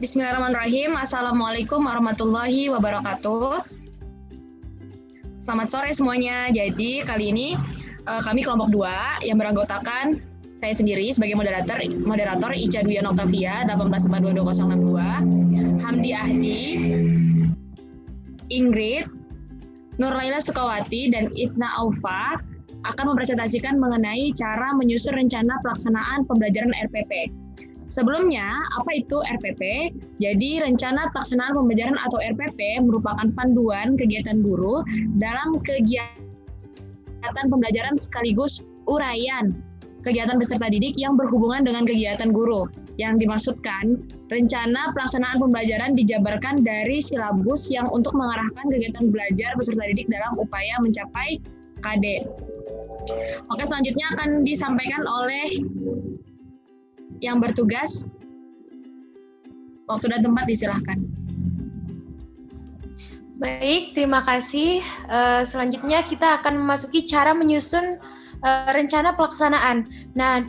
Bismillahirrahmanirrahim. Assalamualaikum warahmatullahi wabarakatuh. Selamat sore semuanya. Jadi kali ini kami kelompok 2 yang beranggotakan saya sendiri sebagai moderator Ica Dwi Oktavia 18422062, Hamdi Ahdi, Ingrid, Nurlaila Sukawati, dan Itna Aufa akan mempresentasikan mengenai cara menyusun rencana pelaksanaan pembelajaran RPP. Sebelumnya, apa itu RPP? Jadi, Rencana Pelaksanaan Pembelajaran atau RPP merupakan panduan kegiatan guru dalam kegiatan pembelajaran sekaligus uraian kegiatan peserta didik yang berhubungan dengan kegiatan guru. Yang dimaksudkan, rencana pelaksanaan pembelajaran dijabarkan dari silabus yang untuk mengarahkan kegiatan belajar peserta didik dalam upaya mencapai KD. Oke, selanjutnya akan disampaikan oleh yang bertugas. Waktu dan tempat disilahkan. Baik, terima kasih. Selanjutnya kita akan memasuki cara menyusun rencana pelaksanaan. Nah,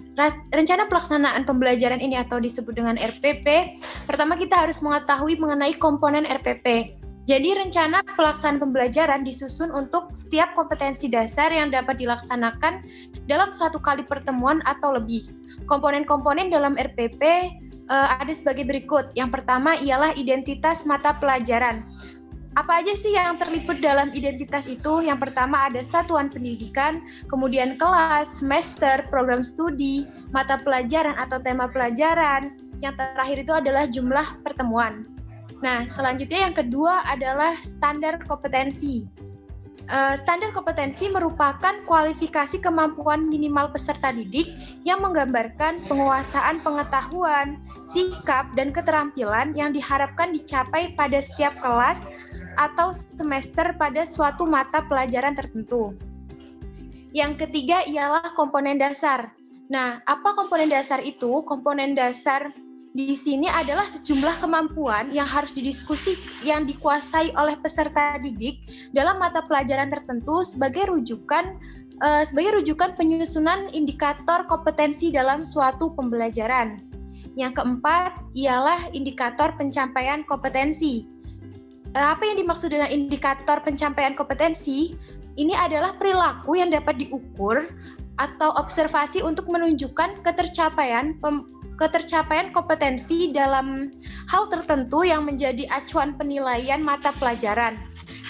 rencana pelaksanaan pembelajaran ini atau disebut dengan RPP, pertama kita harus mengetahui mengenai komponen RPP. Jadi rencana pelaksanaan pembelajaran disusun untuk setiap kompetensi dasar yang dapat dilaksanakan dalam satu kali pertemuan atau lebih. Komponen-komponen dalam RPP ada sebagai berikut. Yang pertama ialah identitas mata pelajaran. Apa aja sih yang terlibat dalam identitas itu? Yang pertama ada satuan pendidikan, kemudian kelas, semester, program studi, mata pelajaran atau tema pelajaran. Yang terakhir itu adalah jumlah pertemuan. Nah, selanjutnya yang kedua adalah standar kompetensi. Standar kompetensi merupakan kualifikasi kemampuan minimal peserta didik yang menggambarkan penguasaan pengetahuan, sikap, dan keterampilan yang diharapkan dicapai pada setiap kelas atau semester pada suatu mata pelajaran tertentu. Yang ketiga ialah komponen dasar. Nah, apa komponen dasar itu? Komponen dasar di sini adalah sejumlah kemampuan yang harus yang dikuasai oleh peserta didik dalam mata pelajaran tertentu sebagai rujukan penyusunan indikator kompetensi dalam suatu pembelajaran. Yang keempat ialah indikator pencapaian kompetensi. Apa yang dimaksud dengan indikator pencapaian kompetensi? Ini adalah perilaku yang dapat diukur atau observasi untuk menunjukkan ketercapaian kompetensi dalam hal tertentu yang menjadi acuan penilaian mata pelajaran.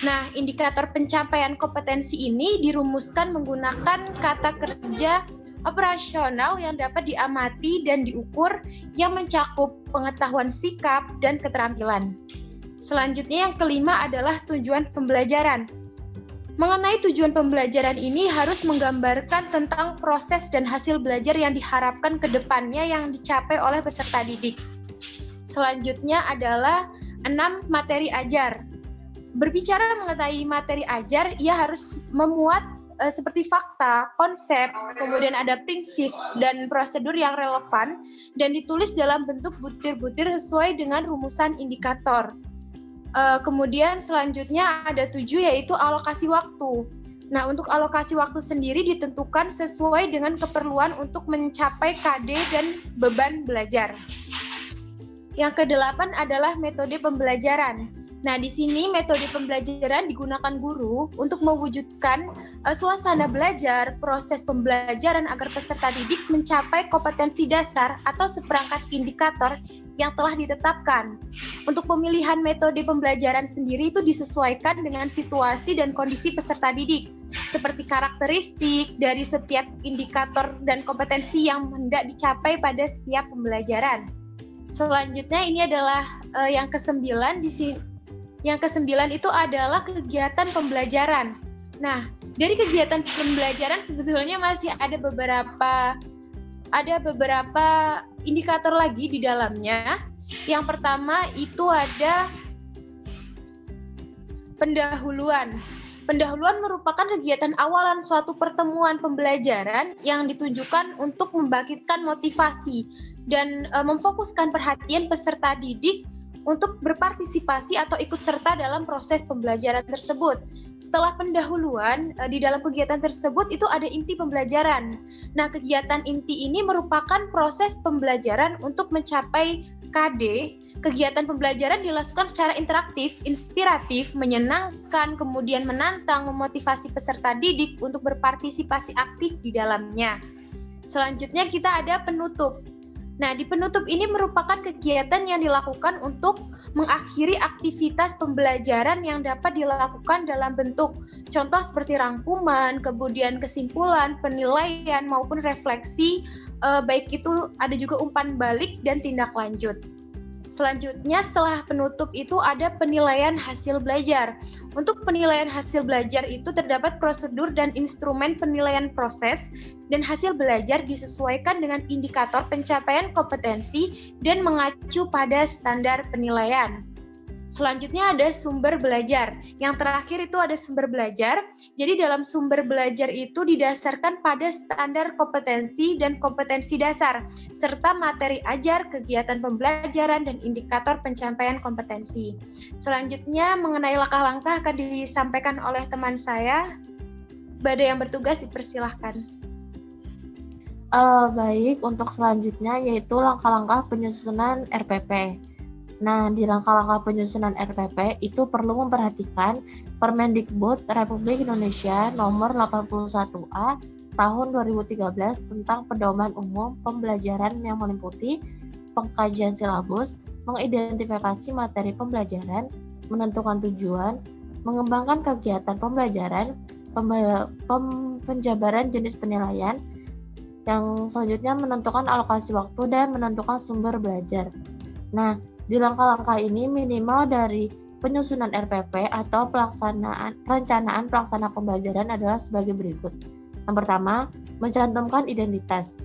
Nah, indikator pencapaian kompetensi ini dirumuskan menggunakan kata kerja operasional yang dapat diamati dan diukur yang mencakup pengetahuan sikap dan keterampilan. Selanjutnya yang kelima adalah tujuan pembelajaran. Mengenai tujuan pembelajaran ini harus menggambarkan tentang proses dan hasil belajar yang diharapkan ke depannya yang dicapai oleh peserta didik. Selanjutnya adalah 6 materi ajar. Berbicara mengenai materi ajar, ia harus memuat seperti fakta, konsep, kemudian ada prinsip dan prosedur yang relevan dan ditulis dalam bentuk butir-butir sesuai dengan rumusan indikator. Kemudian selanjutnya ada 7 yaitu alokasi waktu. Nah, untuk alokasi waktu sendiri ditentukan sesuai dengan keperluan untuk mencapai KD dan beban belajar. Yang ke-8 adalah metode pembelajaran. Nah, di sini metode pembelajaran digunakan guru untuk mewujudkan suasana belajar, proses pembelajaran agar peserta didik mencapai kompetensi dasar atau seperangkat indikator yang telah ditetapkan. Untuk pemilihan metode pembelajaran sendiri itu disesuaikan dengan situasi dan kondisi peserta didik, seperti karakteristik dari setiap indikator dan kompetensi yang hendak dicapai pada setiap pembelajaran. Selanjutnya ini adalah yang ke-9 di sini. Yang ke-9 itu adalah kegiatan pembelajaran. Nah, dari kegiatan pembelajaran sebetulnya masih ada beberapa indikator lagi di dalamnya. Yang pertama itu ada pendahuluan. Pendahuluan merupakan kegiatan awalan suatu pertemuan pembelajaran yang ditujukan untuk membangkitkan motivasi dan memfokuskan perhatian peserta didik untuk berpartisipasi atau ikut serta dalam proses pembelajaran tersebut. Setelah pendahuluan, di dalam kegiatan tersebut itu ada inti pembelajaran. Nah, kegiatan inti ini merupakan proses pembelajaran untuk mencapai KD. Kegiatan pembelajaran dilakukan secara interaktif, inspiratif, menyenangkan, kemudian menantang, memotivasi peserta didik untuk berpartisipasi aktif di dalamnya. Selanjutnya kita ada penutup. Nah, di penutup ini merupakan kegiatan yang dilakukan untuk mengakhiri aktivitas pembelajaran yang dapat dilakukan dalam bentuk contoh seperti rangkuman, kemudian kesimpulan, penilaian, maupun refleksi, baik itu ada juga umpan balik dan tindak lanjut. Selanjutnya setelah penutup itu ada penilaian hasil belajar. Untuk penilaian hasil belajar itu terdapat prosedur dan instrumen penilaian proses dan hasil belajar disesuaikan dengan indikator pencapaian kompetensi dan mengacu pada standar penilaian. Selanjutnya ada sumber belajar. Yang terakhir itu ada sumber belajar. Jadi dalam sumber belajar itu didasarkan pada standar kompetensi dan kompetensi dasar, serta materi ajar, kegiatan pembelajaran, dan indikator pencapaian kompetensi. Selanjutnya mengenai langkah-langkah akan disampaikan oleh teman saya. Badai yang bertugas dipersilahkan. Baik, untuk selanjutnya yaitu langkah-langkah penyusunan RPP. Nah, di langkah-langkah penyusunan RPP itu perlu memperhatikan Permendikbud Republik Indonesia Nomor 81A Tahun 2013 tentang Pedoman Umum Pembelajaran yang meliputi pengkajian silabus, mengidentifikasi materi pembelajaran, menentukan tujuan, mengembangkan kegiatan pembelajaran, penjabaran jenis penilaian, yang selanjutnya menentukan alokasi waktu dan menentukan sumber belajar. Nah, di langkah-langkah ini minimal dari penyusunan RPP atau perencanaan pelaksana pembelajaran adalah sebagai berikut. Yang pertama, mencantumkan identitas.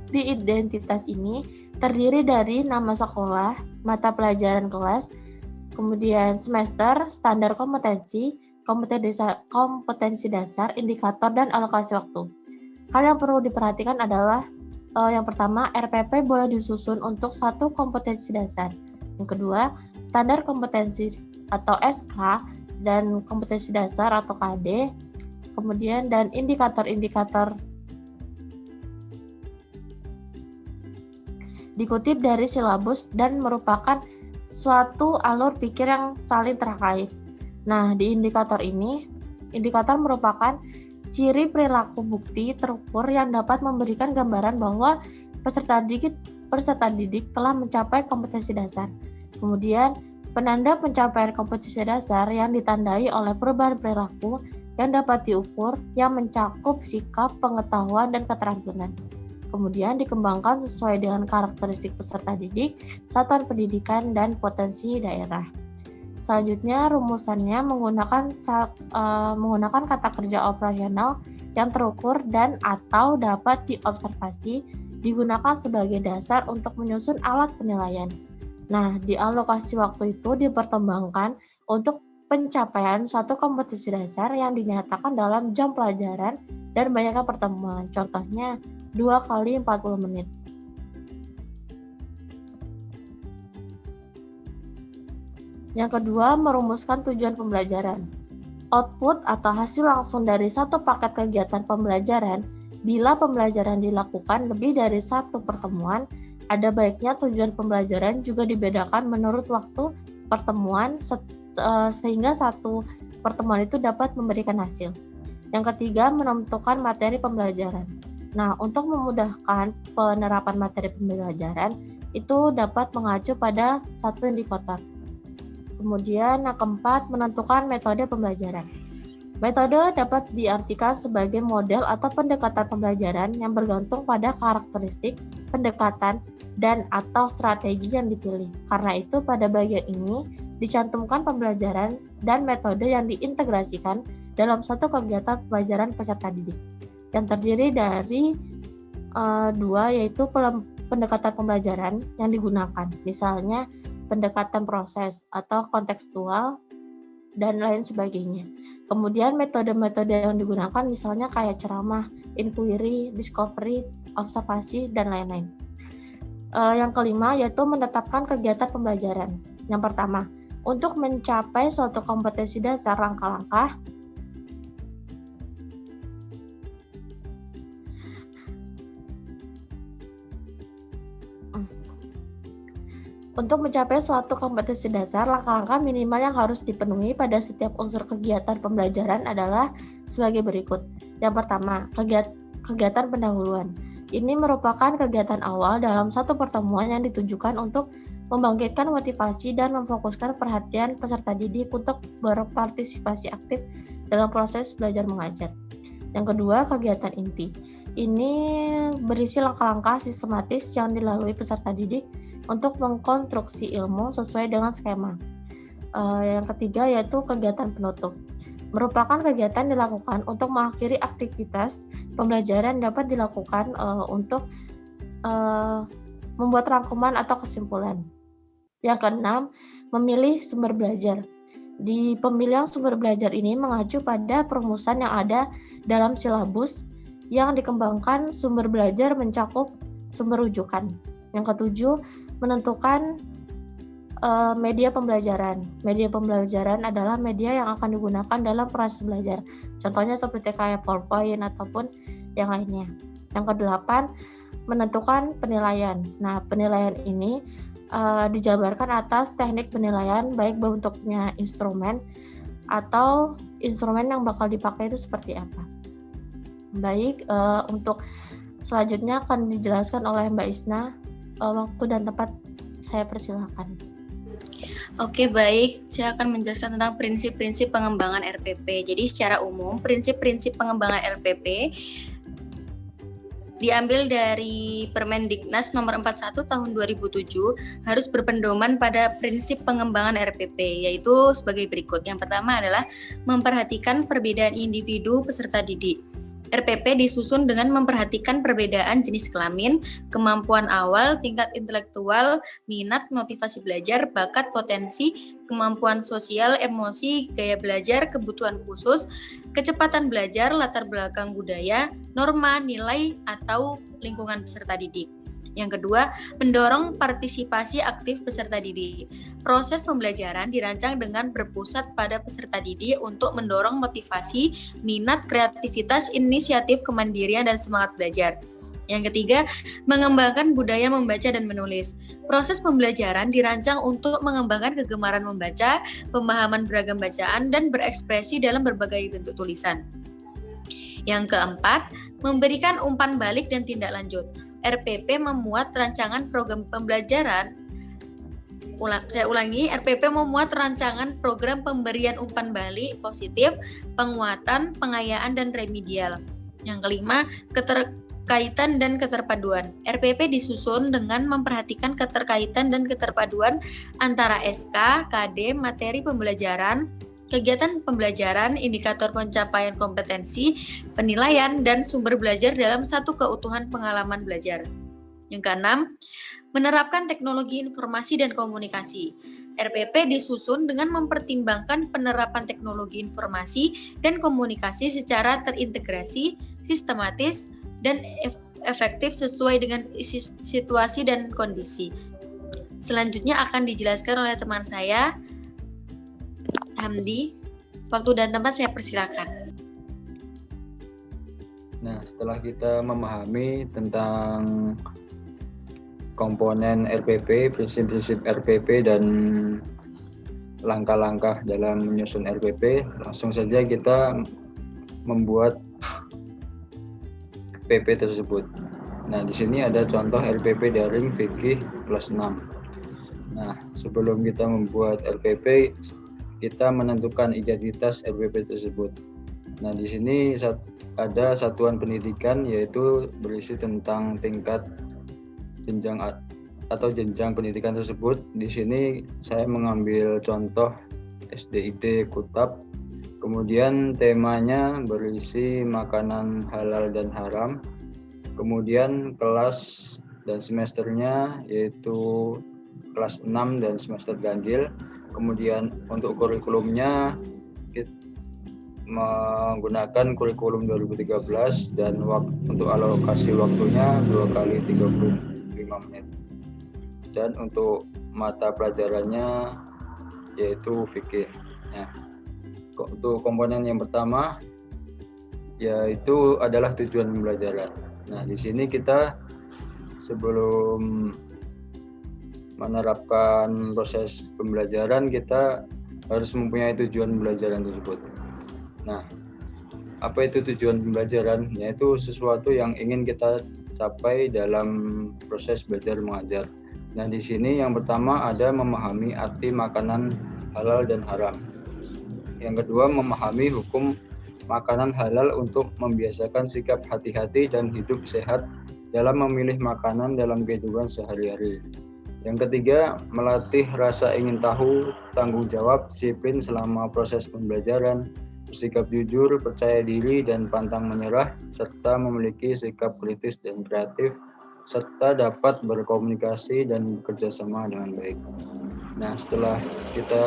Di identitas ini terdiri dari nama sekolah, mata pelajaran kelas, kemudian semester, standar kompetensi, kompetensi dasar, indikator, dan alokasi waktu. Hal yang perlu diperhatikan adalah yang pertama, RPP boleh disusun untuk satu kompetensi dasar. Yang kedua, standar kompetensi atau SK dan kompetensi dasar atau KD, kemudian dan indikator-indikator dikutip dari silabus dan merupakan suatu alur pikir yang saling terkait. Nah, di indikator ini, indikator merupakan ciri perilaku bukti terukur yang dapat memberikan gambaran bahwa peserta didik telah mencapai kompetensi dasar. Kemudian, penanda pencapaian kompetensi dasar yang ditandai oleh perubahan perilaku yang dapat diukur yang mencakup sikap, pengetahuan, dan keterampilan. Kemudian dikembangkan sesuai dengan karakteristik peserta didik, satuan pendidikan, dan potensi daerah. Selanjutnya, rumusannya menggunakan kata kerja operasional yang terukur dan atau dapat diobservasi digunakan sebagai dasar untuk menyusun alat penilaian. Nah, di alokasi waktu itu dipertimbangkan untuk pencapaian satu kompetensi dasar yang dinyatakan dalam jam pelajaran dan banyaknya pertemuan. Contohnya 2 kali 40 menit. Yang kedua, merumuskan tujuan pembelajaran. Output atau hasil langsung dari satu paket kegiatan pembelajaran, bila pembelajaran dilakukan lebih dari satu pertemuan, ada baiknya tujuan pembelajaran juga dibedakan menurut waktu pertemuan sehingga satu pertemuan itu dapat memberikan hasil. Yang ketiga, menentukan materi pembelajaran. Nah, untuk memudahkan penerapan materi pembelajaran, itu dapat mengacu pada satu indikator. Kemudian yang keempat, menentukan metode pembelajaran. Metode dapat diartikan sebagai model atau pendekatan pembelajaran yang bergantung pada karakteristik, pendekatan, dan atau strategi yang dipilih. Karena itu pada bagian ini dicantumkan pembelajaran dan metode yang diintegrasikan dalam satu kegiatan pembelajaran peserta didik, yang terdiri dari dua, yaitu pendekatan pembelajaran yang digunakan, misalnya pendekatan proses atau kontekstual, dan lain sebagainya. Kemudian metode-metode yang digunakan misalnya kayak ceramah, inquiry, discovery, observasi, dan lain-lain. Yang kelima yaitu menetapkan kegiatan pembelajaran. Yang pertama, untuk mencapai suatu kompetensi dasar, langkah-langkah Untuk mencapai suatu kompetensi dasar, langkah-langkah minimal yang harus dipenuhi pada setiap unsur kegiatan pembelajaran adalah sebagai berikut. Yang pertama, kegiatan pendahuluan. Ini merupakan kegiatan awal dalam satu pertemuan yang ditujukan untuk membangkitkan motivasi dan memfokuskan perhatian peserta didik untuk berpartisipasi aktif dalam proses belajar mengajar. Yang kedua, kegiatan inti. Ini berisi langkah-langkah sistematis yang dilalui peserta didik untuk mengkonstruksi ilmu sesuai dengan skema. Yang ketiga yaitu kegiatan penutup. Merupakan kegiatan dilakukan untuk mengakhiri aktivitas pembelajaran dapat dilakukan untuk membuat rangkuman atau kesimpulan. Yang keenam, memilih sumber belajar. Di pemilihan sumber belajar ini mengacu pada perumusan yang ada dalam silabus yang dikembangkan sumber belajar mencakup sumber rujukan. Yang ketujuh, menentukan media pembelajaran. Media pembelajaran adalah media yang akan digunakan dalam proses belajar. Contohnya seperti kayak PowerPoint ataupun yang lainnya. Yang kedelapan, menentukan penilaian. Nah, penilaian ini dijabarkan atas teknik penilaian, baik bentuknya instrumen atau instrumen yang bakal dipakai itu seperti apa. Baik, untuk selanjutnya akan dijelaskan oleh Mbak Isna. Waktu dan tempat saya persilakan. Oke, baik. Saya akan menjelaskan tentang prinsip-prinsip pengembangan RPP. Jadi secara umum, prinsip-prinsip pengembangan RPP diambil dari Permendiknas nomor 41 tahun 2007 harus berpedoman pada prinsip pengembangan RPP, yaitu sebagai berikut. Yang pertama adalah memperhatikan perbedaan individu peserta didik. RPP disusun dengan memperhatikan perbedaan jenis kelamin, kemampuan awal, tingkat intelektual, minat, motivasi belajar, bakat, potensi, kemampuan sosial, emosi, gaya belajar, kebutuhan khusus, kecepatan belajar, latar belakang budaya, norma, nilai, atau lingkungan peserta didik. Yang kedua, mendorong partisipasi aktif peserta didik. Proses pembelajaran dirancang dengan berpusat pada peserta didik untuk mendorong motivasi, minat, kreativitas, inisiatif, kemandirian, dan semangat belajar. Yang ketiga, mengembangkan budaya membaca dan menulis. Proses pembelajaran dirancang untuk mengembangkan kegemaran membaca, pemahaman beragam bacaan, dan berekspresi dalam berbagai bentuk tulisan. Yang keempat, memberikan umpan balik dan tindak lanjut. RPP memuat rancangan program pembelajaran. RPP memuat rancangan program pemberian umpan balik positif, penguatan, pengayaan, dan remedial. Yang kelima, keterkaitan dan keterpaduan. RPP disusun dengan memperhatikan keterkaitan dan keterpaduan antara SK, KD, materi pembelajaran, kegiatan pembelajaran, indikator pencapaian kompetensi, penilaian, dan sumber belajar dalam satu keutuhan pengalaman belajar. Yang keenam, menerapkan teknologi informasi dan komunikasi. RPP disusun dengan mempertimbangkan penerapan teknologi informasi dan komunikasi secara terintegrasi, sistematis, dan efektif sesuai dengan situasi dan kondisi. Selanjutnya akan dijelaskan oleh teman saya, Hamdi. Waktu dan tempat saya persilakan. Nah, setelah kita memahami tentang komponen RPP, prinsip-prinsip RPP, dan langkah-langkah dalam menyusun RPP, langsung saja kita membuat PP tersebut. Nah, di sini ada contoh RPP daring fikih kelas 6. Nah, sebelum kita membuat RPP, kita menentukan identitas RPP tersebut. Nah, di sini ada satuan pendidikan, yaitu berisi tentang tingkat jenjang atau jenjang pendidikan tersebut. Di sini saya mengambil contoh SDIT Kutab. Kemudian temanya berisi makanan halal dan haram. Kemudian kelas dan semesternya yaitu kelas 6 dan semester ganjil. Kemudian untuk kurikulumnya kita menggunakan kurikulum 2013 dan untuk alokasi waktunya 2 kali 35 menit. Dan untuk mata pelajarannya yaitu fikih. Nah, untuk komponen yang pertama yaitu adalah tujuan pembelajaran. Nah, di sini kita sebelum menerapkan proses pembelajaran kita harus mempunyai tujuan pembelajaran tersebut. Nah, apa itu tujuan pembelajaran? Yaitu sesuatu yang ingin kita capai dalam proses belajar mengajar. Nah, di sini yang pertama ada memahami arti makanan halal dan haram. Yang kedua, memahami hukum makanan halal untuk membiasakan sikap hati-hati dan hidup sehat dalam memilih makanan dalam kehidupan sehari-hari. Yang ketiga, melatih rasa ingin tahu, tanggung jawab, disiplin selama proses pembelajaran, bersikap jujur, percaya diri, dan pantang menyerah, serta memiliki sikap kritis dan kreatif, serta dapat berkomunikasi dan bekerja sama dengan baik. Nah, setelah kita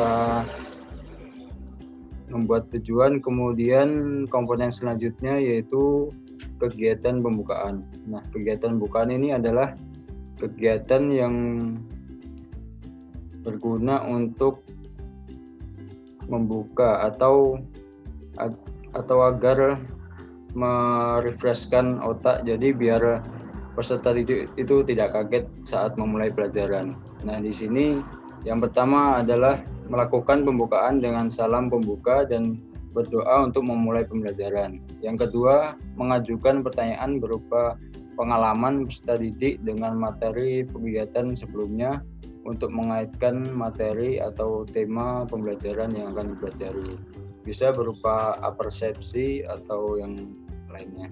membuat tujuan, kemudian komponen selanjutnya yaitu kegiatan pembukaan. Nah, kegiatan pembukaan ini adalah kegiatan yang berguna untuk membuka atau agar merefreshkan otak, jadi biar peserta didik itu tidak kaget saat memulai pelajaran. Nah, di sini yang pertama adalah melakukan pembukaan dengan salam pembuka dan berdoa untuk memulai pembelajaran. Yang kedua, mengajukan pertanyaan berupa pengalaman peserta didik dengan materi kegiatan sebelumnya untuk mengaitkan materi atau tema pembelajaran yang akan dipelajari. Bisa berupa persepsi atau yang lainnya.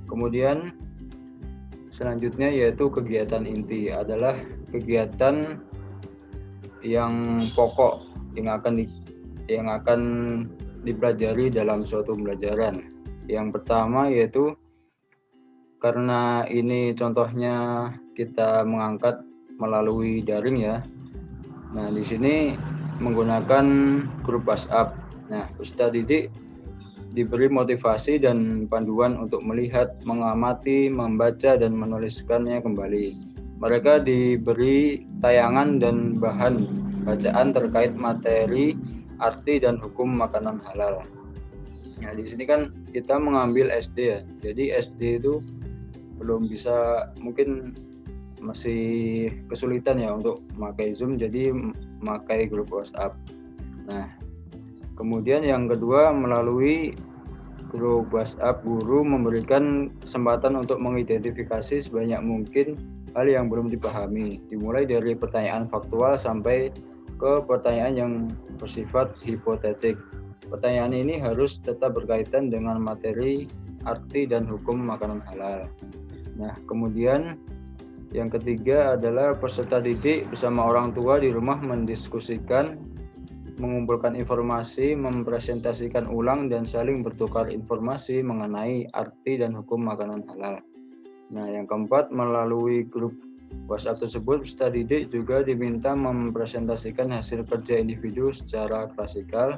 Kemudian selanjutnya yaitu kegiatan inti, adalah kegiatan yang pokok yang akan dipelajari dalam suatu pembelajaran. Yang pertama yaitu, karena ini contohnya kita mengangkat melalui daring ya. Nah, di sini menggunakan grup WhatsApp. Nah, peserta didik diberi motivasi dan panduan untuk melihat, mengamati, membaca, dan menuliskannya kembali. Mereka diberi tayangan dan bahan bacaan terkait materi, arti, dan hukum makanan halal. Nah, di sini kan kita mengambil SD ya. Jadi SD itu belum bisa, mungkin masih kesulitan ya untuk memakai Zoom, jadi memakai grup WhatsApp. Nah, kemudian yang kedua, melalui grup WhatsApp, guru memberikan kesempatan untuk mengidentifikasi sebanyak mungkin hal yang belum dipahami, dimulai dari pertanyaan faktual sampai ke pertanyaan yang bersifat hipotetik. Pertanyaan ini harus tetap berkaitan dengan materi, arti, dan hukum makanan halal. Nah, kemudian yang ketiga adalah peserta didik bersama orang tua di rumah mendiskusikan, mengumpulkan informasi, mempresentasikan ulang, dan saling bertukar informasi mengenai arti dan hukum makanan halal. Nah, yang keempat, melalui grup WhatsApp tersebut, peserta didik juga diminta mempresentasikan hasil kerja individu secara klasikal,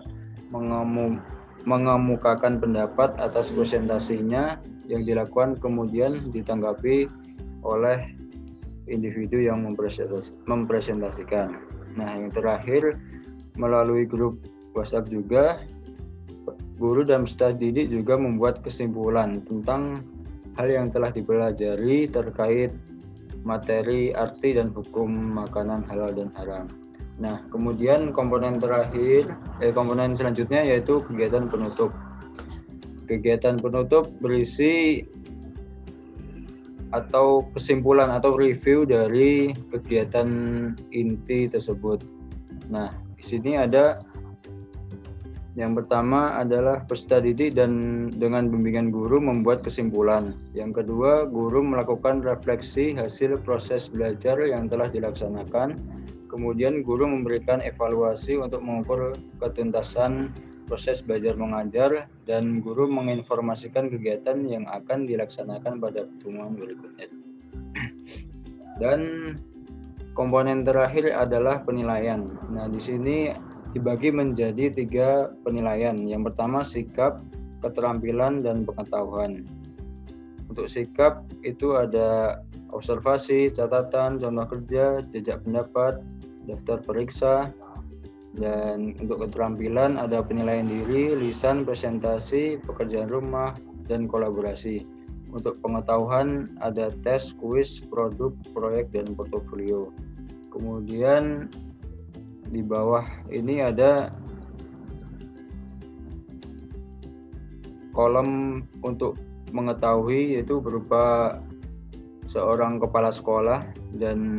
mengemukakan pendapat atas presentasinya yang dilakukan, kemudian ditanggapi oleh individu yang mempresentasikan. Nah, yang terakhir, melalui grup WhatsApp juga, guru dan peserta didik juga membuat kesimpulan tentang hal yang telah dipelajari terkait materi, arti, dan hukum makanan halal dan haram. Nah, kemudian komponen selanjutnya yaitu kegiatan penutup. Kegiatan penutup berisi atau kesimpulan atau review dari kegiatan inti tersebut. Nah, di sini ada yang pertama adalah peserta didik dan dengan bimbingan guru membuat kesimpulan. Yang kedua, guru melakukan refleksi hasil proses belajar yang telah dilaksanakan. Kemudian guru memberikan evaluasi untuk mengukur ketuntasan proses belajar mengajar, dan guru menginformasikan kegiatan yang akan dilaksanakan pada pertemuan berikutnya. Dan komponen terakhir adalah penilaian. Nah, di sini dibagi menjadi 3 penilaian. Yang pertama, sikap, keterampilan, dan pengetahuan. Untuk sikap itu ada observasi, catatan, contoh kerja, jejak pendapat, daftar periksa, dan untuk keterampilan ada penilaian diri, lisan, presentasi, pekerjaan rumah, dan kolaborasi. Untuk pengetahuan ada tes, kuis, produk, proyek, dan portofolio. Kemudian di bawah ini ada kolom untuk mengetahui, yaitu berupa seorang kepala sekolah dan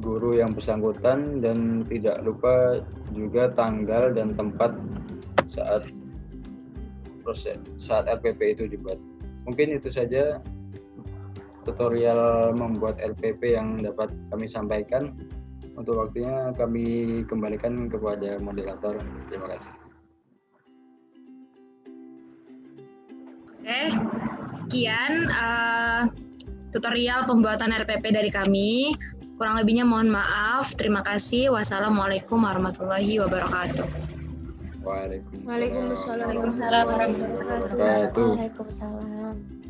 guru yang bersangkutan, dan tidak lupa juga tanggal dan tempat saat RPP itu dibuat. Mungkin itu saja tutorial membuat RPP yang dapat kami sampaikan. Untuk waktunya kami kembalikan kepada moderator. Terima kasih. Oke, sekian tutorial pembuatan RPP dari kami. Kurang lebihnya mohon maaf. Terima kasih. Wassalamualaikum warahmatullahi wabarakatuh. Waalaikumsalam. Waalaikumsalam warahmatullahi wabarakatuh. Waalaikumsalam.